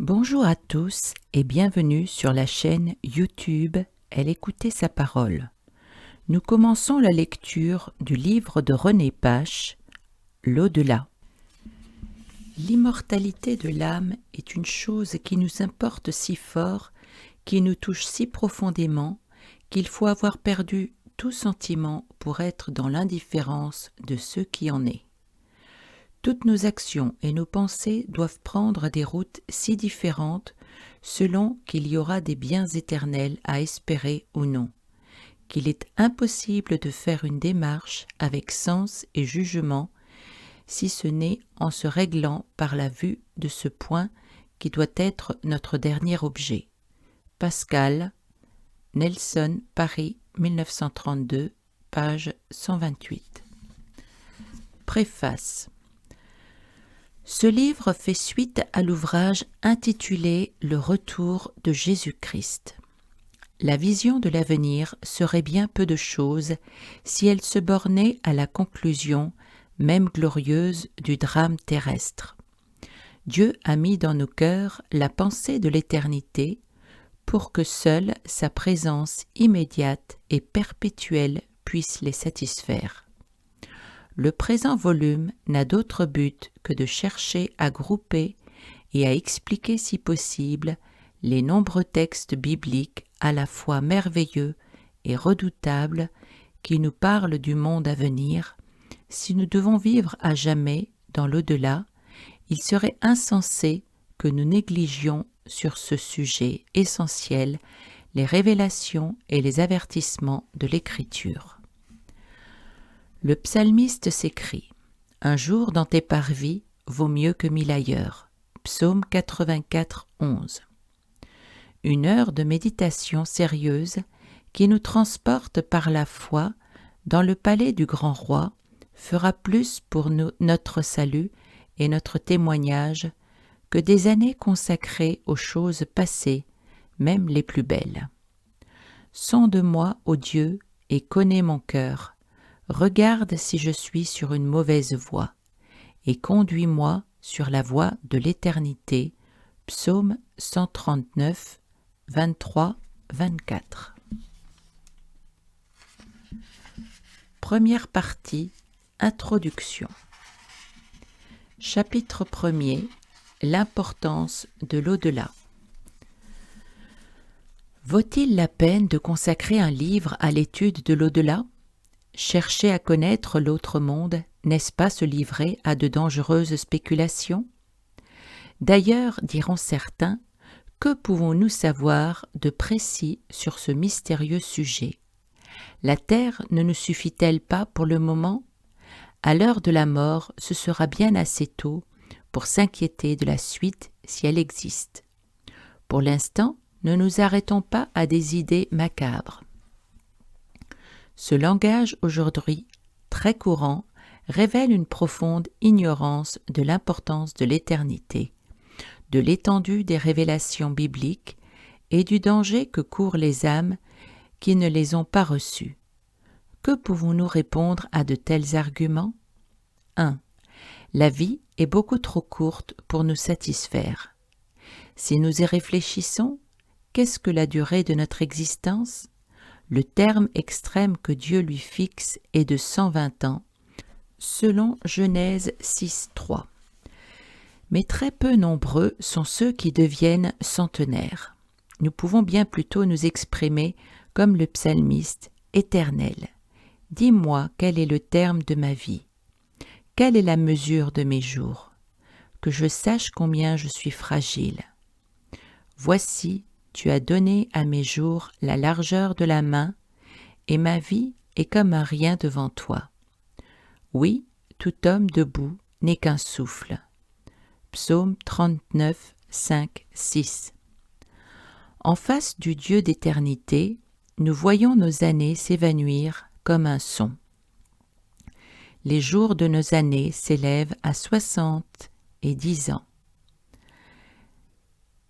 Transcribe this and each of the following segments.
Bonjour à tous et bienvenue sur la chaîne YouTube Elle écoutait sa parole. Nous commençons la lecture du livre de René Pache, L'au-delà. L'immortalité de l'âme est une chose qui nous importe si fort, qui nous touche si profondément, qu'il faut avoir perdu tout sentiment pour être dans l'indifférence de ce qui en est. Toutes nos actions et nos pensées doivent prendre des routes si différentes selon qu'il y aura des biens éternels à espérer ou non, qu'il est impossible de faire une démarche avec sens et jugement si ce n'est en se réglant par la vue de ce point qui doit être notre dernier objet. Pascal, Nelson, Paris, 1932, page 128. Préface. Ce livre fait suite à l'ouvrage intitulé « Le retour de Jésus-Christ ». La vision de l'avenir serait bien peu de choses si elle se bornait à la conclusion, même glorieuse, du drame terrestre. Dieu a mis dans nos cœurs la pensée de l'éternité pour que seule sa présence immédiate et perpétuelle puisse les satisfaire. Le présent volume n'a d'autre but que de chercher à grouper et à expliquer si possible les nombreux textes bibliques à la fois merveilleux et redoutables qui nous parlent du monde à venir. Si nous devons vivre à jamais dans l'au-delà, il serait insensé que nous négligions sur ce sujet essentiel les révélations et les avertissements de l'Écriture. Le psalmiste s'écrie « Un jour dans tes parvis vaut mieux que 1000 ailleurs » Psaume 84, 11. Une heure de méditation sérieuse qui nous transporte par la foi dans le palais du grand roi fera plus pour nous notre salut et notre témoignage que des années consacrées aux choses passées, même les plus belles. Sonde-moi, ô Dieu, et connais mon cœur. Regarde si je suis sur une mauvaise voie, et conduis-moi sur la voie de l'éternité. Psaume 139, 23, 24. Première partie, Introduction. Chapitre 1er, l'importance de l'au-delà. Vaut-il la peine de consacrer un livre à l'étude de l'au-delà ? Chercher à connaître l'autre monde, n'est-ce pas se livrer à de dangereuses spéculations ? D'ailleurs, diront certains, que pouvons-nous savoir de précis sur ce mystérieux sujet ? La terre ne nous suffit-elle pas pour le moment ? À l'heure de la mort, ce sera bien assez tôt pour s'inquiéter de la suite si elle existe. Pour l'instant, ne nous arrêtons pas à des idées macabres. Ce langage aujourd'hui, très courant, révèle une profonde ignorance de l'importance de l'éternité, de l'étendue des révélations bibliques et du danger que courent les âmes qui ne les ont pas reçues. Que pouvons-nous répondre à de tels arguments ? 1. La vie est beaucoup trop courte pour nous satisfaire. Si nous y réfléchissons, qu'est-ce que la durée de notre existence ? Le terme extrême que Dieu lui fixe est de 120 ans, selon Genèse 6, 3. Mais très peu nombreux sont ceux qui deviennent centenaires. Nous pouvons bien plutôt nous exprimer comme le psalmiste, « Éternel, dis-moi quel est le terme de ma vie, quelle est la mesure de mes jours, que je sache combien je suis fragile. Voici, tu as donné à mes jours la largeur de la main, et ma vie est comme un rien devant toi. Oui, tout homme debout n'est qu'un souffle. » Psaume 39, 5, 6. En face du Dieu d'éternité, nous voyons nos années s'évanouir comme un son. Les jours de nos années s'élèvent à 70 ans.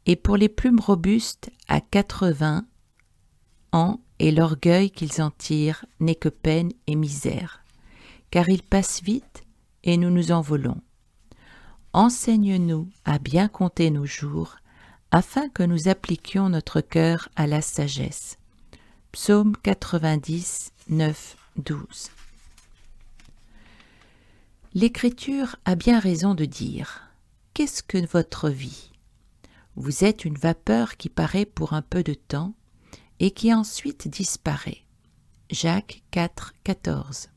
Et pour les plus robustes, à 80 ans, et l'orgueil qu'ils en tirent n'est que peine et misère, car ils passent vite et nous nous envolons. Enseigne-nous à bien compter nos jours, afin que nous appliquions notre cœur à la sagesse. Psaume 90, 9, 12. L'Écriture a bien raison de dire « Qu'est-ce que votre vie ? Vous êtes une vapeur qui paraît pour un peu de temps et qui ensuite disparaît. » Jacques 4, 14.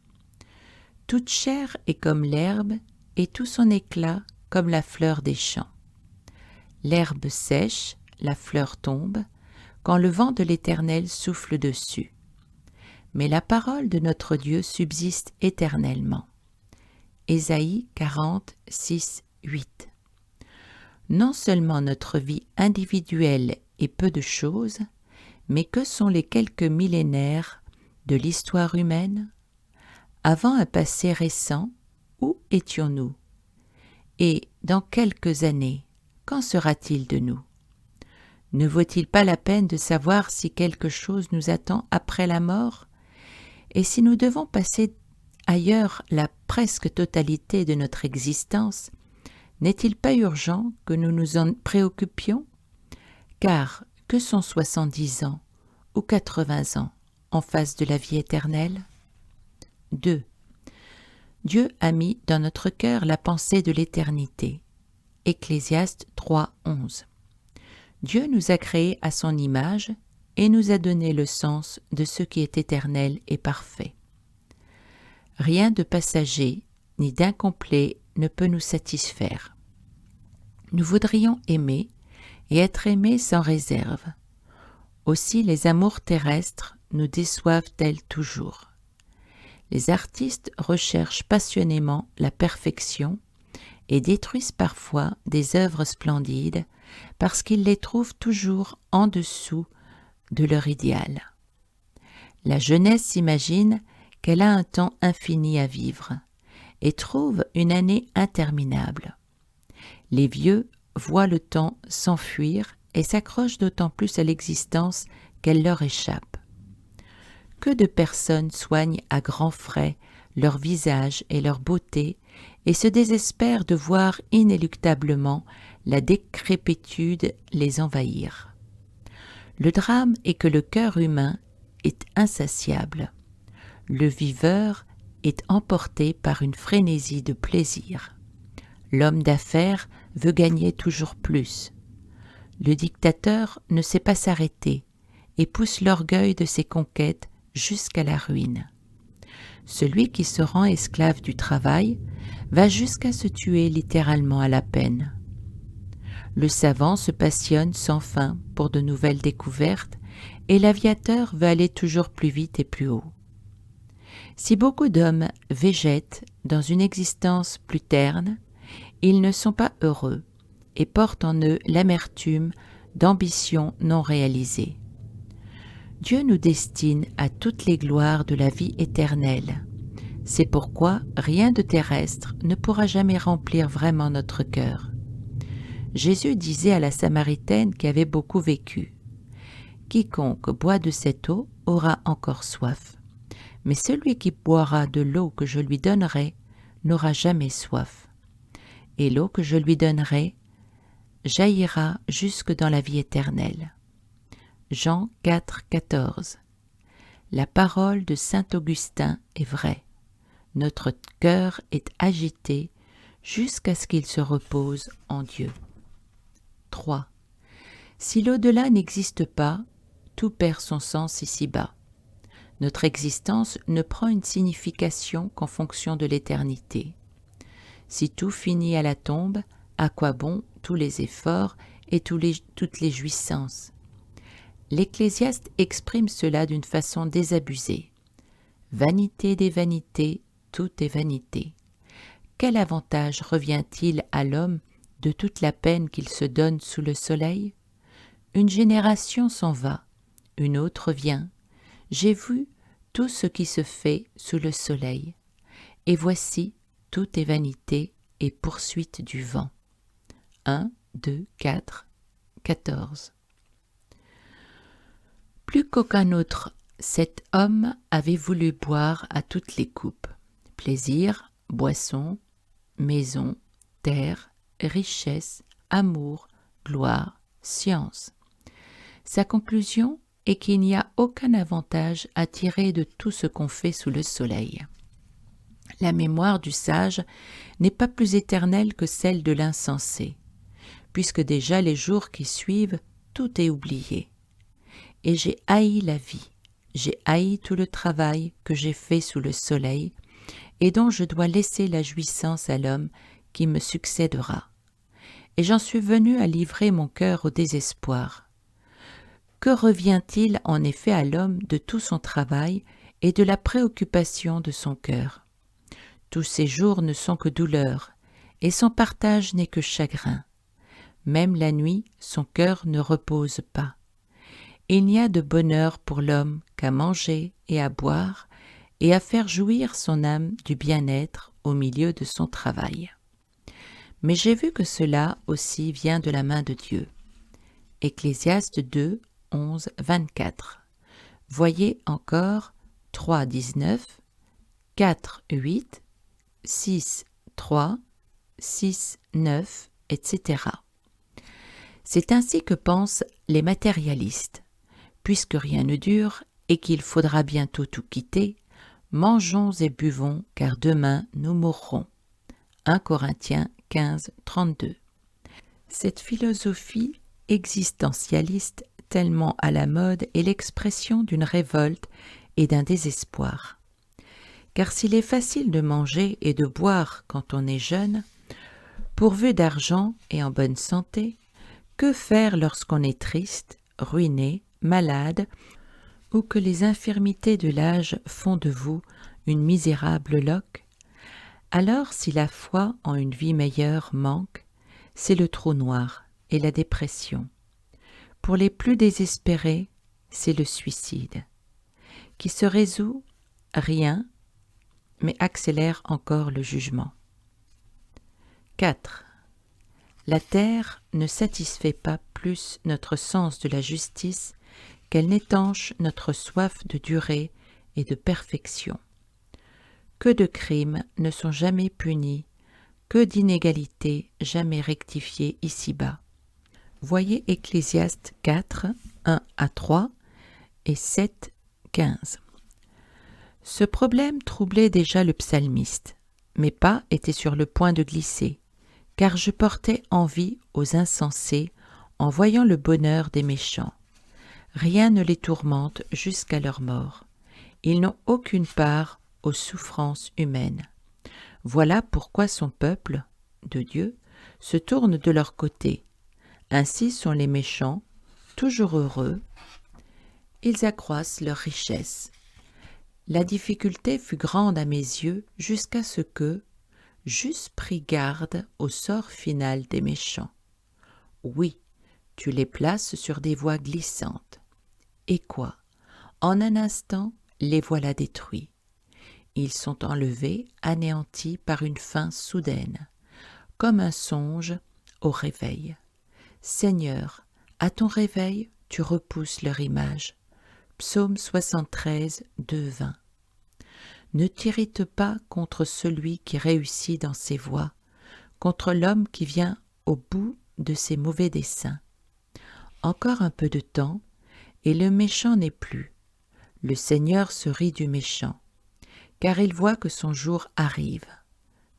Toute chair est comme l'herbe et tout son éclat comme la fleur des champs. L'herbe sèche, la fleur tombe, quand le vent de l'Éternel souffle dessus. Mais la parole de notre Dieu subsiste éternellement. Ésaïe 40, 6, 8. Non seulement notre vie individuelle est peu de choses, mais que sont les quelques millénaires de l'histoire humaine? Avant un passé récent, où étions-nous? Et dans quelques années, qu'en sera-t-il de nous? Ne vaut-il pas la peine de savoir si quelque chose nous attend après la mort? Et si nous devons passer ailleurs la presque totalité de notre existence, n'est-il pas urgent que nous nous en préoccupions? Car que sont 70 ans ou 80 ans en face de la vie éternelle? 2. Dieu a mis dans notre cœur la pensée de l'éternité. Ecclésiaste 3, 11. Dieu nous a créés à son image et nous a donné le sens de ce qui est éternel et parfait. Rien de passager ni d'incomplet ne peut nous satisfaire. Nous voudrions aimer et être aimés sans réserve. Aussi les amours terrestres nous déçoivent-elles toujours. Les artistes recherchent passionnément la perfection et détruisent parfois des œuvres splendides parce qu'ils les trouvent toujours en dessous de leur idéal. La jeunesse s'imagine qu'elle a un temps infini à vivre et trouve une année interminable. Les vieux voient le temps s'enfuir et s'accrochent d'autant plus à l'existence qu'elle leur échappe. Que de personnes soignent à grands frais leur visage et leur beauté et se désespèrent de voir inéluctablement la décrépitude les envahir. Le drame est que le cœur humain est insatiable. Le viveur est emporté par une frénésie de plaisir. L'homme d'affaires veut gagner toujours plus. Le dictateur ne sait pas s'arrêter et pousse l'orgueil de ses conquêtes jusqu'à la ruine. Celui qui se rend esclave du travail va jusqu'à se tuer littéralement à la peine. Le savant se passionne sans fin pour de nouvelles découvertes et l'aviateur veut aller toujours plus vite et plus haut. Si beaucoup d'hommes végètent dans une existence plus terne, ils ne sont pas heureux et portent en eux l'amertume d'ambitions non réalisées. Dieu nous destine à toutes les gloires de la vie éternelle. C'est pourquoi rien de terrestre ne pourra jamais remplir vraiment notre cœur. Jésus disait à la Samaritaine qui avait beaucoup vécu « Quiconque boit de cette eau aura encore soif, mais celui qui boira de l'eau que je lui donnerai n'aura jamais soif. Et l'eau que je lui donnerai jaillira jusque dans la vie éternelle. » Jean 4, 14. La parole de saint Augustin est vraie. Notre cœur est agité jusqu'à ce qu'il se repose en Dieu. 3. Si l'au-delà n'existe pas, tout perd son sens ici-bas. Notre existence ne prend une signification qu'en fonction de l'éternité. Si tout finit à la tombe, à quoi bon tous les efforts et toutes les jouissances? L'Ecclésiaste exprime cela d'une façon désabusée. Vanité des vanités, tout est vanité. Quel avantage revient-il à l'homme de toute la peine qu'il se donne sous le soleil? Une génération s'en va, une autre vient. J'ai vu tout ce qui se fait sous le soleil, et voici, tout est vanité et poursuite du vent. 1, 2, 4, 14. Plus qu'aucun autre, cet homme avait voulu boire à toutes les coupes. Plaisir, boisson, maison, terre, richesse, amour, gloire, science. Sa conclusion est qu'il n'y a aucun avantage à tirer de tout ce qu'on fait sous le soleil. La mémoire du sage n'est pas plus éternelle que celle de l'insensé, puisque déjà les jours qui suivent, tout est oublié. Et j'ai haï la vie, j'ai haï tout le travail que j'ai fait sous le soleil, et dont je dois laisser la jouissance à l'homme qui me succédera. Et j'en suis venu à livrer mon cœur au désespoir. Que revient-il en effet à l'homme de tout son travail et de la préoccupation de son cœur? Tous ses jours ne sont que douleur, et son partage n'est que chagrin. Même la nuit, son cœur ne repose pas. Il n'y a de bonheur pour l'homme qu'à manger et à boire, et à faire jouir son âme du bien-être au milieu de son travail. Mais j'ai vu que cela aussi vient de la main de Dieu. Ecclésiaste 2, 11, 24. Voyez encore 3, 19, 4, 8, 6, 3, 6, 9, etc. C'est ainsi que pensent les matérialistes. Puisque rien ne dure et qu'il faudra bientôt tout quitter, mangeons et buvons, car demain nous mourrons. 1 Corinthiens 15, 32. Cette philosophie existentialiste tellement à la mode est l'expression d'une révolte et d'un désespoir. Car s'il est facile de manger et de boire quand on est jeune, pourvu d'argent et en bonne santé, que faire lorsqu'on est triste, ruiné, malade, ou que les infirmités de l'âge font de vous une misérable loque? Alors, si la foi en une vie meilleure manque, c'est le trou noir et la dépression. Pour les plus désespérés, c'est le suicide, qui se résout rien, mais accélère encore le jugement. 4. La terre ne satisfait pas plus notre sens de la justice qu'elle n'étanche notre soif de durée et de perfection. Que de crimes ne sont jamais punis, que d'inégalités jamais rectifiées ici-bas. Voyez Ecclésiaste 4, 1 à 3 et 7, 15. Ce problème troublait déjà le psalmiste. Mes pas étaient sur le point de glisser, car je portais envie aux insensés en voyant le bonheur des méchants. Rien ne les tourmente jusqu'à leur mort. Ils n'ont aucune part aux souffrances humaines. Voilà pourquoi son peuple, de Dieu, se tourne de leur côté. Ainsi sont les méchants, toujours heureux. Ils accroissent leur richesse. La difficulté fut grande à mes yeux jusqu'à ce que j'eusse pris garde au sort final des méchants. Oui, tu les places sur des voies glissantes. Et quoi? En un instant, les voilà détruits. Ils sont enlevés, anéantis par une fin soudaine, comme un songe au réveil. Seigneur, à ton réveil, tu repousses leur image. Psaume 73, 2, 20. Ne t'irrite pas contre celui qui réussit dans ses voies, contre l'homme qui vient au bout de ses mauvais desseins. Encore un peu de temps, et le méchant n'est plus. Le Seigneur se rit du méchant, car il voit que son jour arrive.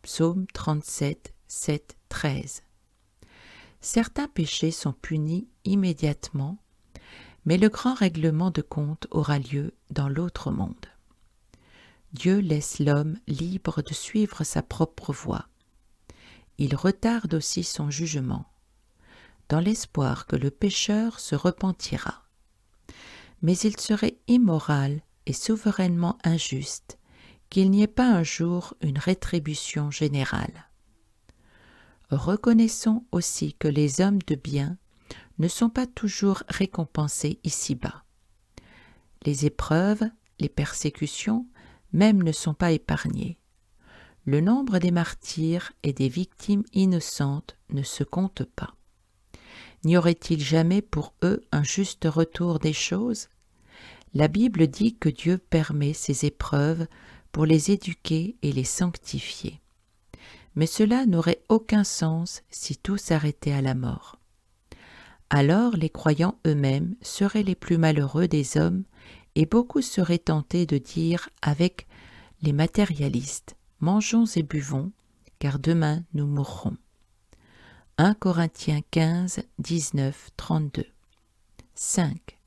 Psaume 37, 7, 13. Certains péchés sont punis immédiatement, mais le grand règlement de compte aura lieu dans l'autre monde. Dieu laisse l'homme libre de suivre sa propre voie. Il retarde aussi son jugement, dans l'espoir que le pécheur se repentira. Mais il serait immoral et souverainement injuste qu'il n'y ait pas un jour une rétribution générale. Reconnaissons aussi que les hommes de bien ne sont pas toujours récompensés ici-bas. Les épreuves, les persécutions, même ne sont pas épargnées. Le nombre des martyrs et des victimes innocentes ne se compte pas. N'y aurait-il jamais pour eux un juste retour des choses? La Bible dit que Dieu permet ces épreuves pour les éduquer et les sanctifier. Mais cela n'aurait aucun sens si tout s'arrêtait à la mort. Alors les croyants eux-mêmes seraient les plus malheureux des hommes et beaucoup seraient tentés de dire avec les matérialistes « Mangeons et buvons, car demain nous mourrons ». 1 Corinthiens 15, 19, 32. 5.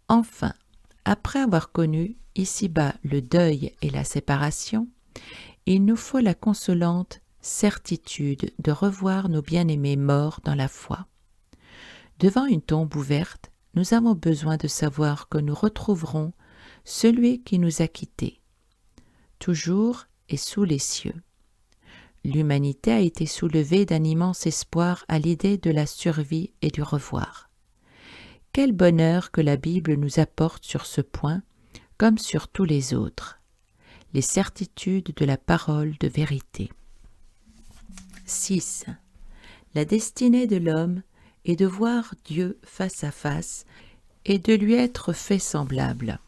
Enfin, après avoir connu ici-bas le deuil et la séparation, il nous faut la consolante certitude de revoir nos bien-aimés morts dans la foi. Devant une tombe ouverte, nous avons besoin de savoir que nous retrouverons celui qui nous a quittés, toujours et sous les cieux. L'humanité a été soulevée d'un immense espoir à l'idée de la survie et du revoir. Quel bonheur que la Bible nous apporte sur ce point, comme sur tous les autres, les certitudes de la parole de vérité. 6. La destinée de l'homme est de voir Dieu face à face et de lui être fait semblable.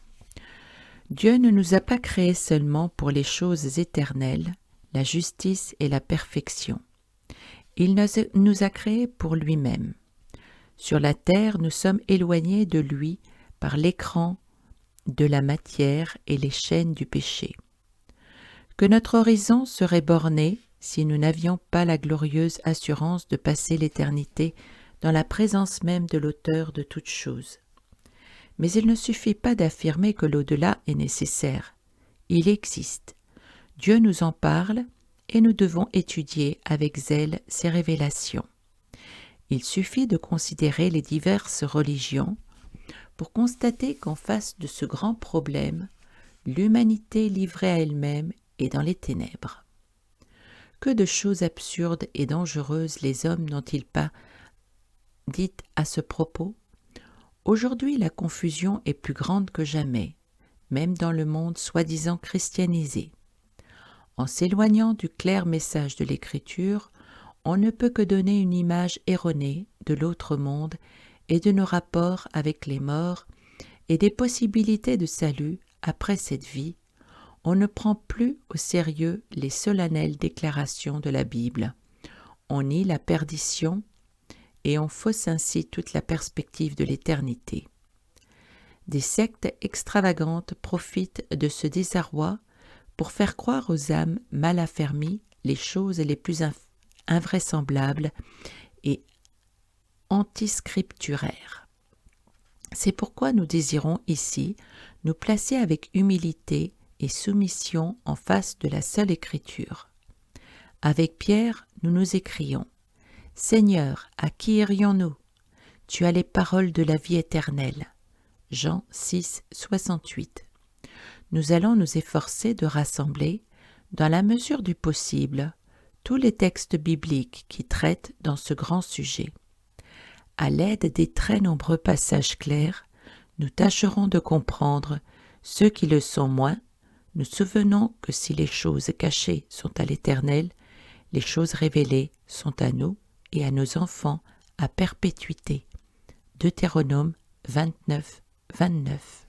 Dieu ne nous a pas créés seulement pour les choses éternelles, la justice et la perfection. Il nous a créés pour lui-même. Sur la terre, nous sommes éloignés de lui par l'écran de la matière et les chaînes du péché. Que notre horizon serait borné si nous n'avions pas la glorieuse assurance de passer l'éternité dans la présence même de l'auteur de toutes choses. Mais il ne suffit pas d'affirmer que l'au-delà est nécessaire. Il existe. Dieu nous en parle et nous devons étudier avec zèle ses révélations. Il suffit de considérer les diverses religions pour constater qu'en face de ce grand problème, l'humanité livrée à elle-même est dans les ténèbres. Que de choses absurdes et dangereuses les hommes n'ont-ils pas dites à ce propos? Aujourd'hui, la confusion est plus grande que jamais, même dans le monde soi-disant christianisé. En s'éloignant du clair message de l'Écriture, on ne peut que donner une image erronée de l'autre monde et de nos rapports avec les morts et des possibilités de salut après cette vie. On ne prend plus au sérieux les solennelles déclarations de la Bible. On nie la perdition et on fausse ainsi toute la perspective de l'éternité. Des sectes extravagantes profitent de ce désarroi pour faire croire aux âmes mal affermies les choses les plus invraisemblables et antiscripturaires. C'est pourquoi nous désirons ici nous placer avec humilité et soumission en face de la seule Écriture. Avec Pierre, nous nous écrions « Seigneur, à qui irions-nous? Tu as les paroles de la vie éternelle. » Jean 6, 68. Nous allons nous efforcer de rassembler, dans la mesure du possible, tous les textes bibliques qui traitent dans ce grand sujet. À l'aide des très nombreux passages clairs, nous tâcherons de comprendre ceux qui le sont moins, nous souvenons que si les choses cachées sont à l'Éternel, les choses révélées sont à nous et à nos enfants à perpétuité. Deutéronome 29, 29.